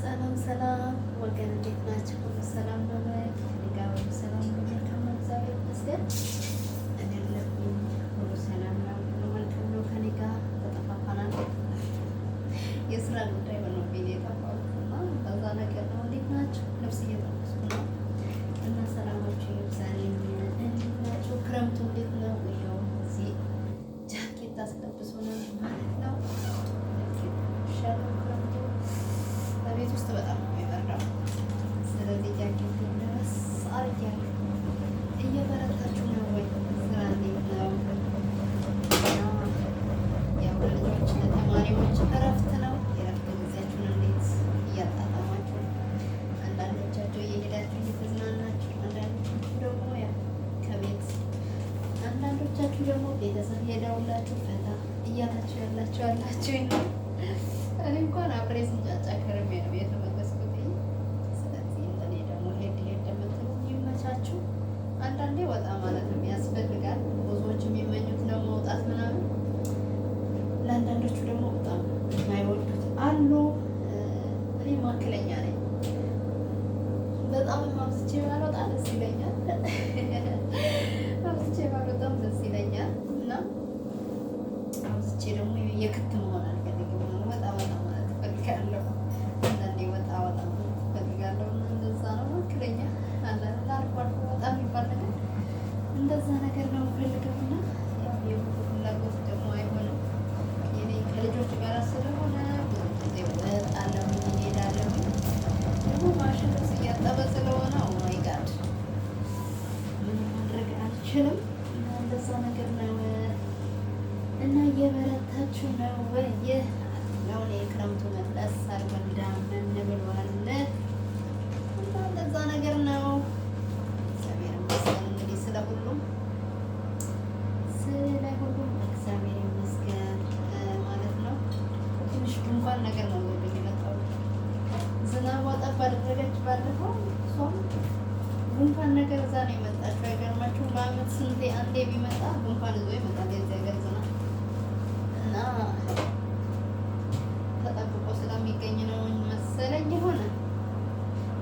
ሰላም ሰላም ወገን እንዴት ናቸው? ሁሉ ሰላም ነው ወይ? እኔ ጋር ሁሉ ሰላም ነው። መልካም ነው፣ እግዚአብሔር ይመስገን። እኔ ያለሁኝ ሁሉ ሰላም ነው፣ ሁሉ መልካም ነው። ከእኔ ጋር ተጠፋፋናል። የስራ ጉዳይ ሆኖብኝ የጠፋሁት እና በዛ ነገር ነው። እንዴት ናቸው? ልብስ እየጠበስኩ ነው እና ሰላማችሁ ይብዛልኝ። እንዴት ናቸው? ክረምቱ እንዴት ነው? ይኸው እዚህ ጃኬት አስለብሶናል ማለት ነው። ቤት ውስጥ በጣም ነው የሚበርደው። ስለዚህ ጃኬት ልበስ አድርጌያለሁ። እየበረታችሁ ነው ወይ? ስራ እንዴት ነው? ያው ለልጆች ለተማሪዎች እረፍት ነው። የእረፍት ጊዜያችሁን እንዴት እያጣጣማችሁ? አንዳንዶቻችሁ እየሄዳችሁ እየተዝናናችሁ፣ አንዳንዶቻችሁ ደግሞ ያው ከቤት፣ አንዳንዶቻችሁ ደግሞ ቤተሰብ ሄደውላችሁ ፈታ እያላችሁ ያላችሁ ነው። እኔ እንኳን አብሬ ስንጫጫ ከርሜ ነው የተመለስኩት። ስለዚህ እኔ ደግሞ ሄድ የምትሉ ይመቻችሁ። አንዳንዴ ወጣ ማለት ነው ያስፈልጋል። ብዙዎች የሚመኙት ነው መውጣት ምናምን፣ ለአንዳንዶቹ ደግሞ በጣም የማይወዱት አሉ። እኔ መካከለኛ ነኝ። በጣም አብዝቼ ባልወጣ ደስ ይለኛል፣ አብዝቼ ባልወጣም ደስ ይለኛል እና አብዝቼ ደግሞ የክት መሆን አልፈልግም። ወጣ ማለት እፈልጋለሁ። አንዳንዴ ወጣ እፈልጋለሁ እና እንደዛ ነው። መካከለኛ አንዳንድ አልፎ አልፎ ወጣ የሚባል ነገር እንደዛ ነገር ነው የምፈልገው እና ያው የሁሉ ፍላጎት ደግሞ አይሆንም። የኔ ከልጆች ጋር ስለሆነ ብዙ ጊዜ እወጣለሁ፣ እሄዳለሁ። ደግሞ ማሽን ልብስ እያጠበ ስለሆነ ኦማይ ጋድ ምንም ማድረግ አልችልም እና እንደዛ ነገር ነው እና እየበረታችሁ ነው ወይ? አሁን የክረምቱ መለስ አድርጎ ዳመን ብሏል እና እንደዛ ነገር ነው። እግዚአብሔር ይመስገን እንግዲህ ስለ ሁሉም እግዚአብሔር ይመስገን ማለት ነው። ትንሽ ድንኳን ነገር ነው ወደዚህ የመጣው። ዝናቧ ጠብ አደረገች ባለፈው። እሷም ጉንፋን ነገር እዛ ነው የመጣችው። አይገርማችሁም? በዓመት ስንቴ አንዴ ቢመጣ ጉንፋን ይዞ ይመጣል የዚህ ሀገር ዝናብ እና ተጠብቆ ስለሚገኝ ነው መሰለኝ የሆነ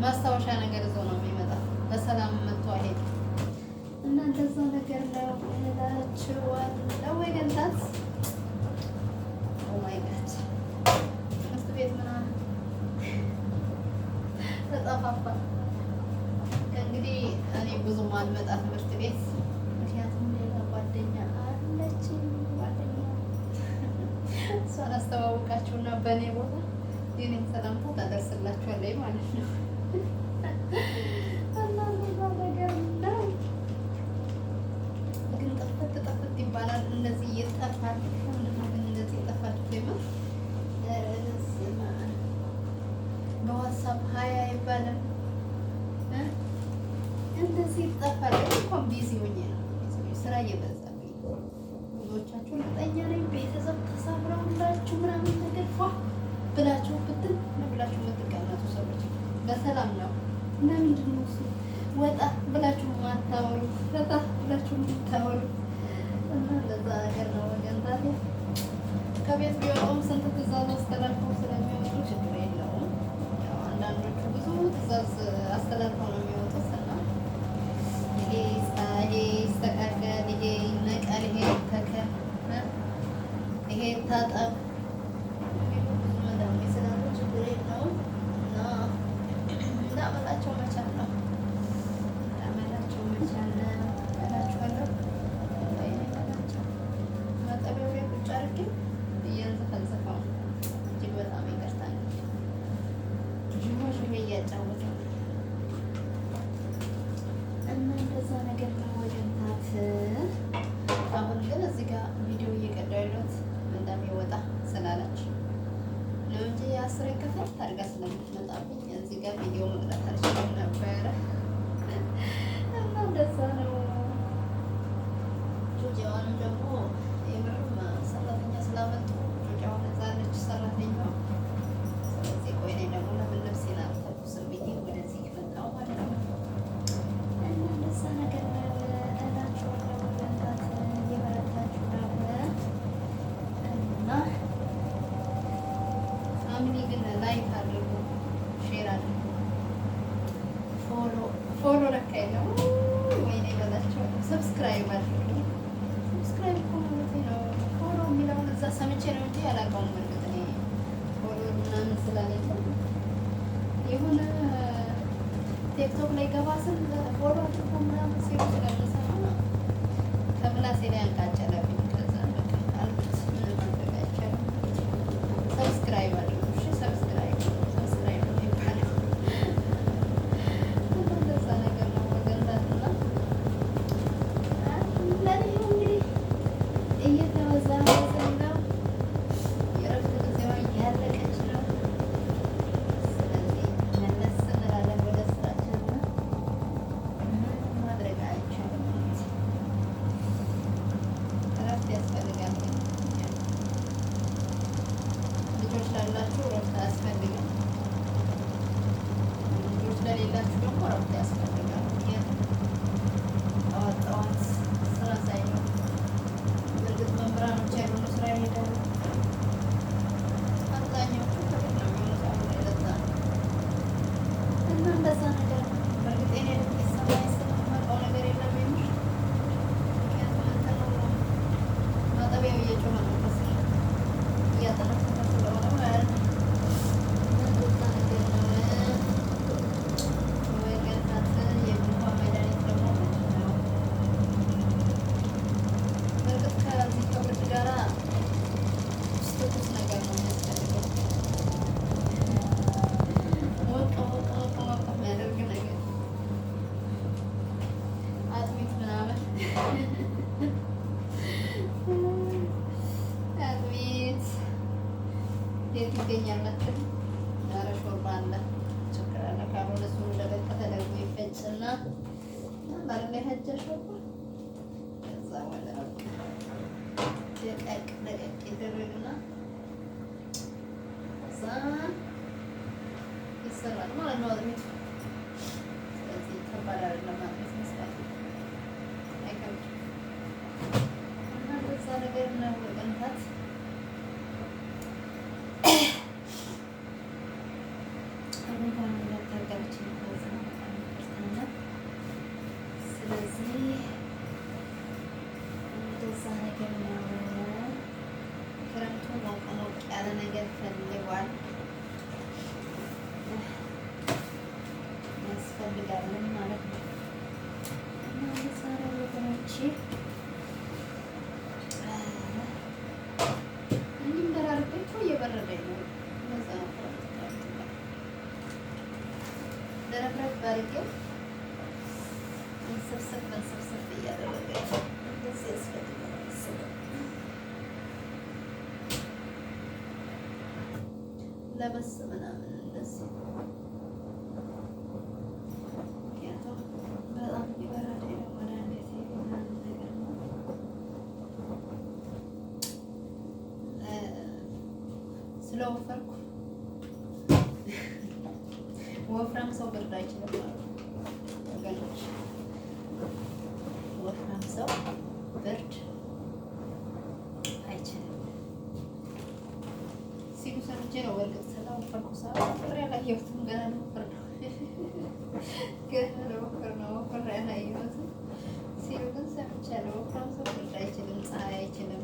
ማስታወሻ ነገር ይዞ ነው የሚመጣው። በሰላም መጥቶ አይሄድም እና እንደዛ ነገር ነው እላችኋለሁ። ወገንታት ኦማይ ጋድ ትምህርት ቤት ምናምን ተጠፋፋ። ከእንግዲህ እኔ ብዙም አልመጣ ትምህርት ቤት፣ ምክንያቱም ሌላ ጓደኛ አለችኝ። እሷን አስተዋውቃችሁና በእኔ ቦታ የኔን ሰላምታ ታደርስላችኋለች ማለት ነው። እና እንደዛ ነገር ነው። ግን ጠፍት ይባላል እንደዚህ እየጠፋል። ምንድን ነው ግን እንደዚህ የጠፋችሁ? ፌመስ በዋትሳፕ ሀያ አይባልም እንደዚህ ይጠፋል። እንኳን ቢዚ ሆኜ ነው ስራ እየበዛብኝ። ብዙዎቻችሁ እርግጠኛ ነኝ ቤተሰብ ተሳፍረውላችሁ ምናምን ነገር ፏ ብላችሁ ብትን ብላችሁ የምትቀመጡ ሰዎች በሰላም ነው። እና ምንድን ነው እሱ ወጣ ብላችሁ ማታወሩ፣ ፈታ ብላችሁ ማታወሩ እና እንደዛ ነገር ነው ወገንታቴ። ከቤት ቢወጣውም ስንት ትእዛዝ አስተላልፈው ስለሚወጡ ችግር የለውም። ያው አንዳንዶቹ ብዙ ትእዛዝ አስተላልፈው ነው የሚወጡት እና ይሄ ይስተካከል፣ ይሄ ይነቀል፣ ይሄ ይተከል፣ ይሄ ታጠብ መዳም ስላሉ ችግር የለውም እና እንዳመላቸው መቻል ነው። እንዳመላቸው መቻል ነው እላችኋለሁ። ናቸው መጠቢያው ላይ ቁጭ አድርጌ እየንዘፈዘፈው እጅግ በጣም ይቅርታል። ዥሞሽ እያጫወተ እና እንደዛ ነገር ነው ወገንታት። አሁን ግን እዚህ ጋር ቪዲዮ እየቀዳሁ ያለሁት እንደሚወጣ ስላለች ነው እንጂ የአስር ክፍል ታርጋ ስለምትመጣብኝ እዚህ ጋር ቪዲዮ መቅዳት አልችልም ነበረ እና እንደዛ ነው። ጆጃዋንም ደግሞ የምርም ሰራተኛ ስላመጡ ጆጃዋን እዛለች ሰራተኛዋ። ስለዚህ ቆይ እኔ ደግሞ ለምን ልብሴን አልተኩስም ብዬ ወደዚህ መጣሁ ማለት ነው። እና እንደዛ ነገር ነው እላችኋለሁ ወገንታት። እየበረታችሁ ነው እና ፋሚሊ ግን ላይክ አድርጉ፣ ፎሎ ለካ የለም። ወይኔ በላቸው። ሰብስክራይብ አድርጉ። ሰብስክራይብ እኮ ማለት ነው። ፎሎ የሚለውን እዛ ሰምቼ ነው እንጂ አላውቀውም። እርግጥ እኔ ፎሎ ምናምን ስላለኝ የሆነ ቲክቶክ ላይ ገባ ስል ፎሎ አድርጉ ምናምን ሲሉ ስለምሰማ ከምላሴ ላይ አንቃጨለብኝ። ከዛ በቃ አልኩት ምንም ማድረግ አይቻልም። ሰብስክራይብ አድርጉ። እሺ ሰብስክራይብ ነው የሚባለው። እንደዛ ነገር ነው ወገንታትና ለኔ እንግዲህ እየተወዛወዘ ነው። የእረፍት ጊዜዋ እያለቀች ነው። ስለዚህ መለስ እንላለን ወደ ስራችንና ምንም ማድረግ አይቻልም። እረፍት ያስፈልጋል። ልጆች ላላችሁ እረፍት አያስፈልግም። ልጆች ለሌላችሁ ደግሞ እረፍት ያስፈልጋል። ምክንያቱም ጠዋት ጠዋት ስራ ሳይኖር በእርግጥ መምህራኖች ያልሆኑ ስራ ይሄዳሉ። አብዛኛዎቹ ከቤት ነው የሚሆኑት። አሁን የለዛ እና እንደዛ ነገር ነው። በእርግጥ የኔ ልብ ሊሰማኝ ስለማውቀው ነገር የለም የሚል ምክንያቱም እንትን ነው ማጠቢያው እየጮኸ ነው ከስር እያጠነከረ ስለሆነ ማለት ነው። እንደዛ ነገር ነው። ወገንታት የጉንፋን መድኃኒት ደግሞ ምንድን ነው? በእርግጥ ከዚህ ከብርድ ጋራ ትኩስ ነገር ነው የሚያስፈልገው። ሞቅ ሞቅ ሞቅ ሞቅ የሚያደርግ ነገር አጥሚት ምናምን አጥሚት የት ይገኛል መሰለኝ? ኧረ ሾርባ አለ፣ ችግር አለ። ካልሆነ እሱን ደቀቅ ተደርጎ ይፈጭና ባለ ላይ ሀጃ ሾርባ ከዛ በኋላ ደቀቅ ደቀቅ ይደረግና ከዛ ይሰራል ማለት ነው አጥሚቱ። ስለዚህ ከባድ አይደለም አጥሚት መስራት አይከብድም። እና እንደዛ ነገር ነው ወገንታት። ጉንፋን እያታገለች ነው። ከዛ በጣም ይቅርታና ስለዚህ እንደዛ ነገር ነው። ክረምቱ ሞቅ ሞቅ ያለ ነገር ፈልጓል ያስፈልጋልን ማለት ነው። እና እንደዛ ነው ወገኖቼ። እንዲህ ደራርቤ እኮ እየበረደኝ ነው። እንደዛ ነው ደረብረብ ባድርጌው እንስብስብ እያደረገ እንደዚህ ያስፈልጋል መሰለኝ። ለበስ ምናምን እንደዚህ ምክንያቱም በጣም እየበረደኝ ነው። መድኃኒት ምናምን ነገር ነው። ስለወፈርኩ ወፍራም ሰው ብርድ አይችልም ማለት ነው ወገኖች። ወፍራም ሰው ብርድ አይችልም ሲሉ ሰምቼ ነው። በእርግጥ ስለወፈርኩ ወፍሬ አላየሁትም። ገና ልወፍር ነው ወፍሬ አላየሁትም ሲሉ ግን ሰምቻለሁ። ወፍራም ሰው ብርድ አይችልም፣ ፀሐይ አይችልም።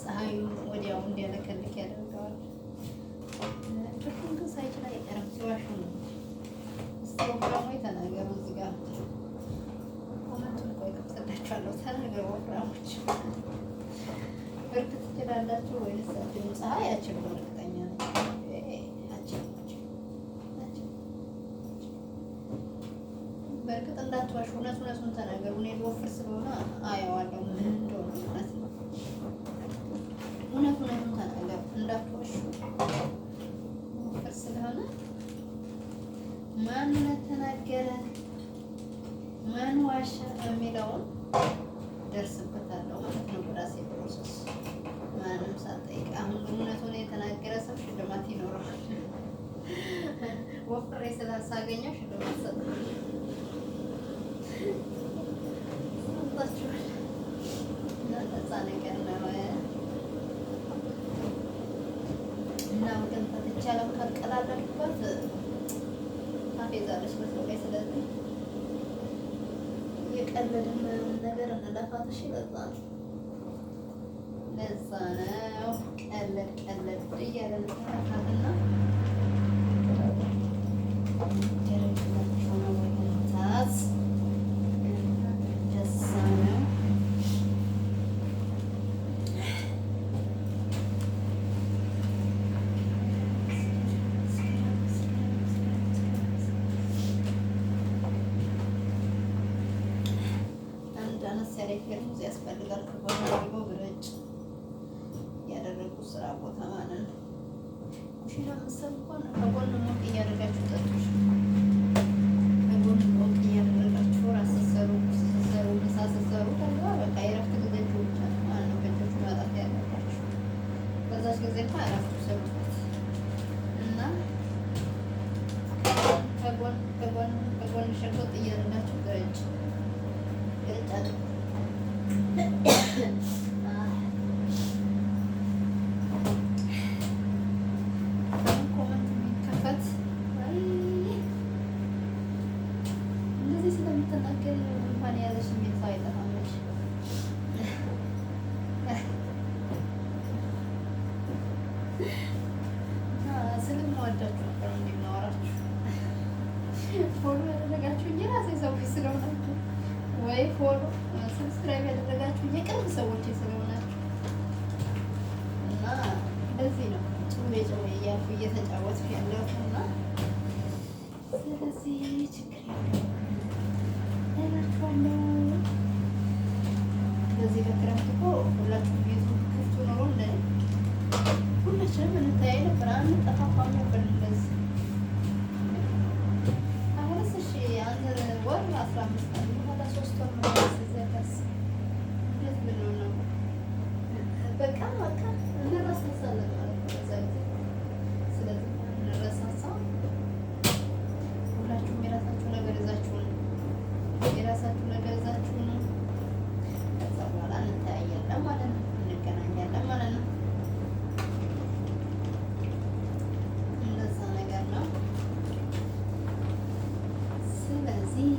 ፀሐዩ ወዲያው እንዲያለከልክ ያደርገዋል። ብርዱን ግን ሳይችል አይቀርም፣ ሲዋሹ ነው። እስቲ ወፍራሞች ተናገሩ እዚህ ጋር ኮመንቱን ቆይ ከፍትላችኋለሁ። ተናገሩ ወፍራሞች፣ ብርድ ትችላላችሁ ወይስ አትችሉም? ፀሐይ አትችሉም፣ እርግጠኛ ነኝ አትችሉም። በእርግጥ እንዳትዋሹ፣ እውነቱን ተናገሩ። እኔ ልወፍር ስለሆነ አየዋለሁ ምን እንደሆነ ማለት ነው። እውነቱን ተናገሩ እንዳትዋሹ። ወፍር ስለሆነ ማን ተናገረ ማን ዋሻ የሚለውን ደርስበታለሁ ማለት ነው በራሴ ፕሮሰስ ማንም ሳልጠይቅ። አሁን ግን እውነቱን የተናገረ ሰው ሽልማት ይኖረዋል። ወፍሬ ስላሳገኘው ሽልማት ሰጥቷል። ሰምታችኋል። እና እንደዛ ነገር ነው እና ወገንታት ይቻላል ካልቀላለድኩበት ታፌዛለች በሰው ላይ። ስለዚህ እየቀለድን ነገር እንለፋትሽ ለዛ ነው ቀለድ ቀለድ እያለን ተለፋትና ደረጃቸው ነው ወይታዝ ደሳ ነው። አነስ ያለ ፌርሙዝ ያስፈልጋል። ከጎን ደግሞ ብረጭ ያደረጉ ስራ ቦታ ማለት ነው። ኩሽና መሰል እንኳን ከጎን ሞቅ እያደረጋችሁ ጠጡሽ። ከጎን ሞቅ እያደረጋችሁ ራስ ስትሰሩ ምሳ ስትሰሩ ከዛ በቃ የረፍት ጊዜያችሁ ብቻ ማለት ነው በእጃችሁ ማጣት ያለባችሁ። በዛች ጊዜ እንኳን እረፍቱ ሰሩበት እና ከጎን ሸቆጥ እያደረጋችሁ ብረጭ ኮመንት የሚከፈት እንደዚህ ስለምትናገር እንኳን የያዘሽ የሚል ሰው አይጠፋመች። ስለምወዳችሁ ነበር እንደምናወራችሁ ፎሎ ያደረጋችሁ የራሴ ሰዎች ስለሆናችሁ ወይ ፎሎ ሰብስክራይብ ያደረጋችሁ የቅርብ ሰዎች ስለሆናችሁ እና በዚህ ነው ጭዌ ጭዌ እያልኩ እየተጫወትኩ ያለሁት እና ስለዚህ ችግር እላችኋለሁ። በዚህ በክረምት እኮ ሁላችሁም ቤቱ ክፍቱ ኖሮ እንደ ሁላችንም እንታያይ ነበር፣ አንጠፋፋም ነበር እንደዚህ። አሁንስ እሺ አንድ ወር 15 ቀን በኋላ 3 ወር ነው ሲዘጋስ እንዴት ብለው ነው በቃ እንረሳሳለን ማለት ነው በዛ ጊዜ። ስለዚህ እንረሳሳ፣ ሁላችሁም የራሳችሁ ነገር ይዛችሁ ነው ከዛ በኋላ እንተያያለን ማለት ነው፣ እንገናኛለን ማለት ነው። እንደዛ ነገር ነው። ስለዚህ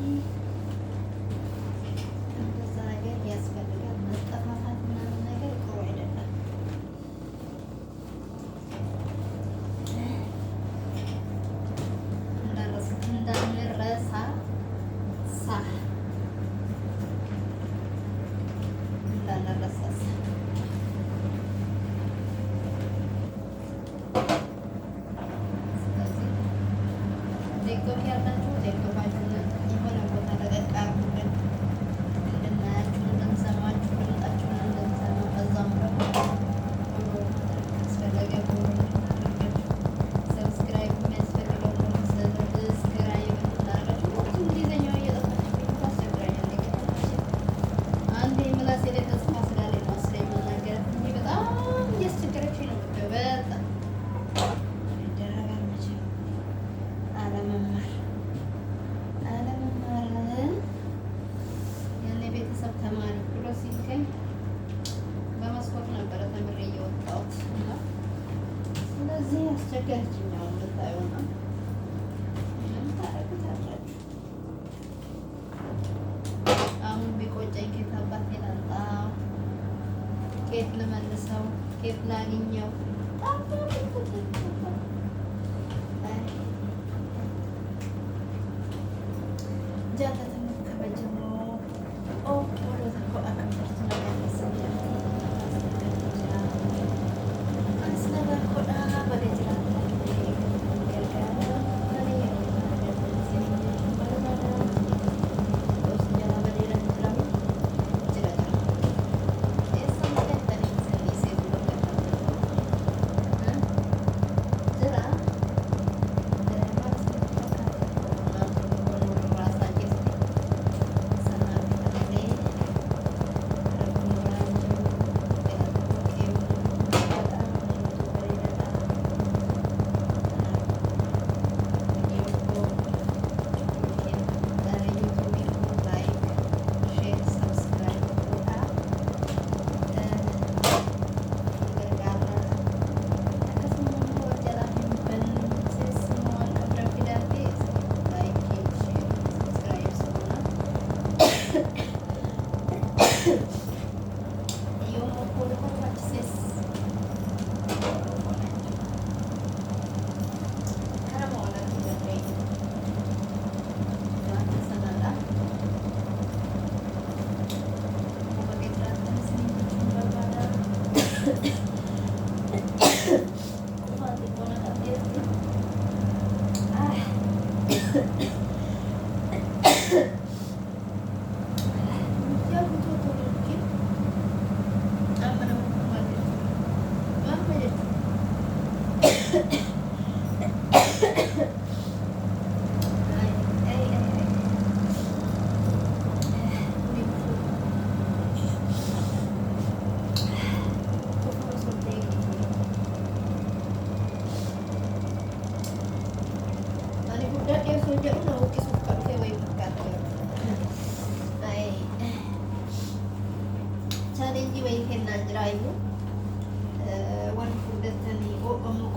እንደዛ ነገር ያስፈልጋል። መጠፋፋት ምናምን ነገር ጥሩ አይደለም። እንዳንረሳሳ ስለዚህ ቲክቶክ ያላችሁ ቲክቶካችሁን የሆነ ቦታ ለቀቅ አድርጉልን፣ እንድናያችሁ፣ እንድንሰማችሁ፣ ድምጣችሁን እንድንሰማ በዛም ደግሞ አስፈለገ ሰብስክራይብ የሚያስፈልገው ሰብስክራይብ እንድናደርጋችሁ እንግሊዝኛው እየጠፋችሁ ታስቸግራኛለች። አንዴ ምላሴ ላይ ተስፋ ስላለኝ ነው ስለ መናገር እንጂ በጣም እያስቸገረችኝ ነው። በጣም ይደረጋል መቼም አለመማር ያኔ ቤተሰብ ተማሪ ብሎ ሲልከኝ በመስኮት ነበረ ተምሬ እየወጣሁት እና ስለዚህ አስቸገረችኝ። አሁን ብታየው ነው ምንም ታደርጉታላችሁ። አሁን ቢቆጨኝ ኬት አባቴ ላምጣው፣ ኬት ልመልሰው፣ ኬት ላግኘው ጃተት ከበጀሞ furdadhee osoo jedhu na buqqisuuf kan dhufe wayii fakkaata ay chaalenjii wayii kennaa jiraayyuu waan furdatanii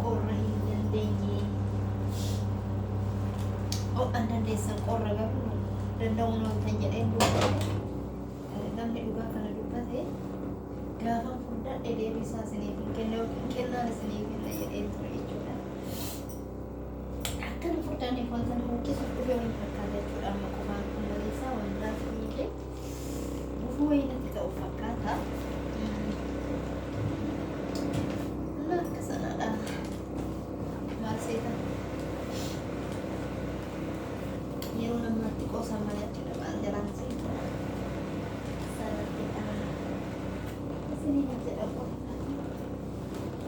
qorra hin dandeenye an dandeessan qorra garuu danda'uun wanta jedheen namni dhugaa kana dubbate gaafan furdadhe deebisaa isiniif hin kenna yookiin kennaan isiniif kenna jedheen ture jechuudha. Akkan furdadheef wanta nama buqqisuuf dhufe wayii fakkaata jechuudha. Amma qofaan kun maleessaa wantaas illee gufuu wayii natti ta'u fakkaata. Yeroo namatti qoosan malee jechuudha waan jalaan sanatti isinii kan jedhamu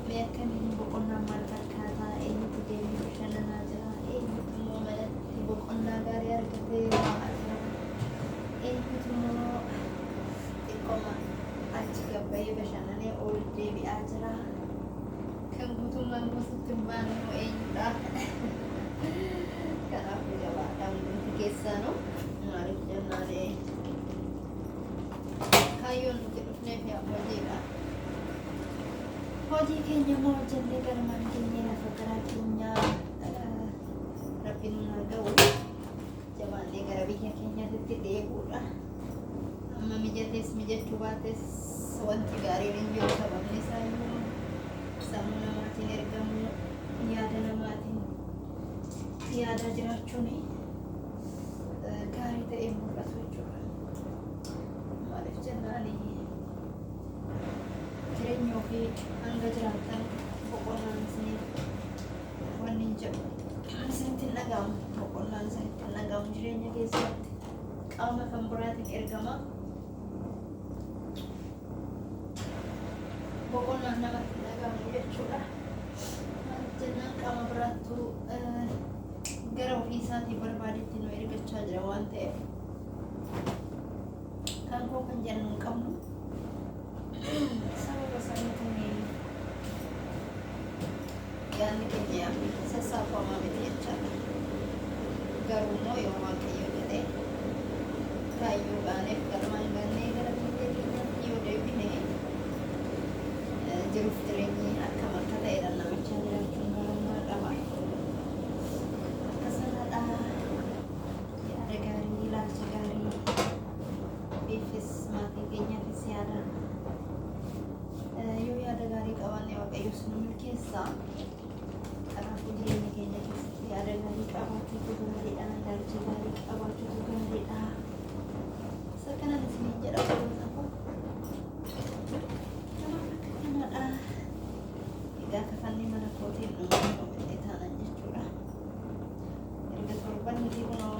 mee akkamiin boqonnaan maal fakkaataa eenyutu deemee bashannanaa jira eenyutu immoo malatti boqonnaa gaarii argatee waa jira eenyutu immoo xiqqooma achi gabbayee bashannanee ol deebi'aa jira kan guutummaan gosotti hin baane immoo eenyudha. Kanaafuu jabaadhaan nuti keessaa no maaliif jennaalee kaayyoon nuti dhufneef yaa hojiidha. Hojii keenya immoo hojjennee galmaan keenya lafa garaa keenyaa rabbiin nu haa ga'u jabaannee gara biyya keenyaatti deebi'uudha. Amma mijatees mijachuu baates wanti gaariin hin jiru sababni isaa iyyuu sammuu namaatiin ergamu yaada namaatiin yaada jiraachuun gaarii ta'ee mul'atu jechuudha. Maaliif jennaan jireenya ofii hanga jiraattan boqonnaan isiniif wanni hin jedhu isinitti hin dhaga'amu boqonnaan isinitti hin dhaga'amu jireenya keessatti qaama kan biraatiin ergama boqonnaan namatti hin dhaga'amu jechuudha. Maaliif jennaan qaama biraattu gara ofii isaatii barbaadetti nu ergachaa jira waan ta'eef kan koo kan jennu hin qabnu sababa saniitiin yaadni keenya sassaafamaa miti jechaadha. Garuu immoo yoo waaqayyo jedhee kaayyoo baaneef galmaan gannee gara biyya keenyaatti yoo deebine jiruuf jireenyi akkam akka ta'edha namichaa jiraachuun garummaa qaba. Yaada gaarii ilaalcha gaarii biifis maatii keenyaafis yaada yoo yaada gaarii qabaanne waaqayyos nu milkeessaa. Kanaafuu jireenya keenya keessatti yaada gaarii qabaachuutu gaariidha. Ilaalcha gaarii qabaachuutu gaariidha. Isa kanan isiniin jedha kanaaf akka kanadha. Egaa kafannee mana kootiin dhumee taanan jechuudha. Erga torban hojii kunoo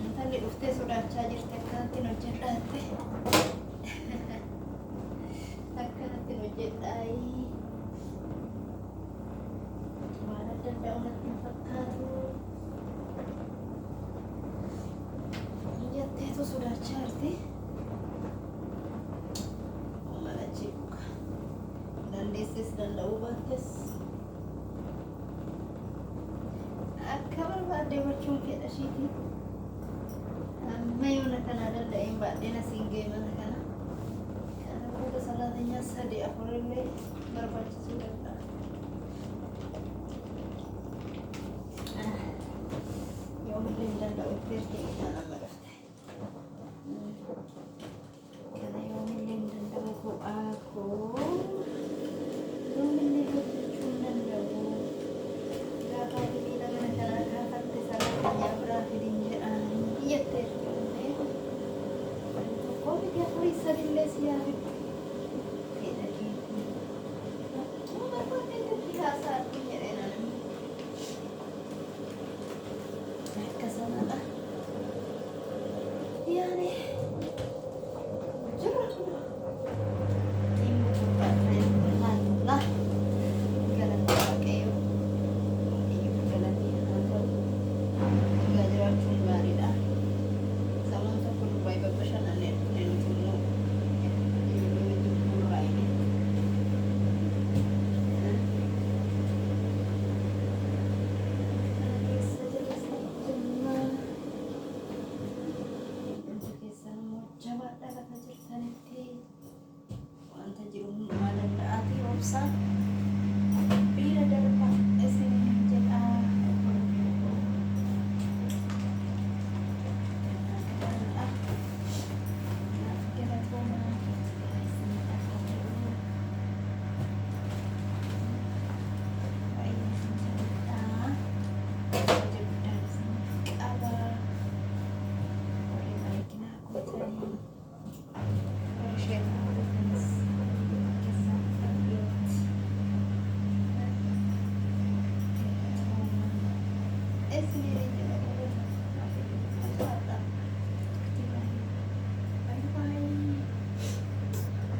intalli dhuftee sodaachaa jirti akkanatti hojjedhaatte akkanatti hojjedhaayi waan adda addaa natti hin fakkaatu jetteetu sodaachaa jirti. Mala jiruka dandeesses danda'uu baattes akka barbaadde gochuun fedha ishiiti. Amma yoona kana danda'een baadheen asiin ga'e mana kana booda salaatinyaa 3-4 illee barbaachisuu danda'a. Yoomillee hin danda'u itti isaan amma dhufte kana yoomillee hin danda'u bu'aa koo yoomillee hojjechuu hin danda'u. Gaafa hojii mana kanaa kaafatte salaatinyaa biraa fidin jedhaan jettee tokko biyya furii sadillee si yaadu fedha keetii ይለብሳል።